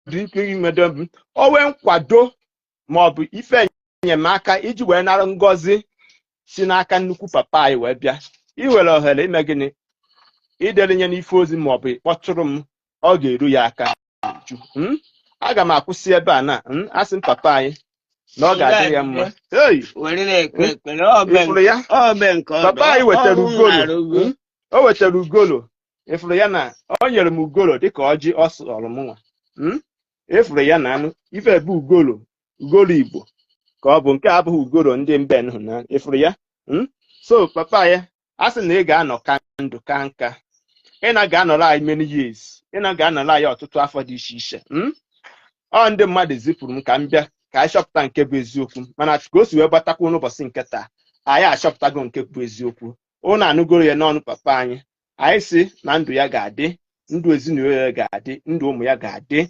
dị ike imedo m owe nkwado ma ọ bụ ife enyemaka iji wee nara ngọzi si n'aka nnukwu papa anyị wee bịa iwere ohere ime gịnị idelinye n'ife ozi ma ọ bụ kpọtụrụ m ọ ga-eru ya aka aga m akwụsị ebe a na asị m papa anyị na ọ ga-adịrị ya mma ịfụrụ ya papa anyị wetara ugolo o wetara ugolo ịfụrụ ya na o nyere m ugolo dịka ọjị ọ sọrọ m nwa ịfụrụ ya na anụ ife ebe ugolo Igbo ka ọ bụ nke abụghị ugolo ndị mbe nụ na ịfụrụ ya so papa ya asị na ị ga-anọ ka ndụ ka nka ị na ga-anọrọ anyị many years ị na ga-anọrọ anyị ọtụtụ afọ dị iche iche ọ ndị mmadụ zipụrụ m ka m bịa ka anyị chọpụta nke bụ eziokwu mana ka o si wee gbatakwu n'ụbọchị nke taa anyị achọpụtago nke bụ eziokwu ụnụ anụgoro ya n'ọnụ papa anyị si na ndụ ya ga-adị ndụ ezinụlọ ya ga-adị ndụ ụmụ ya ga-adị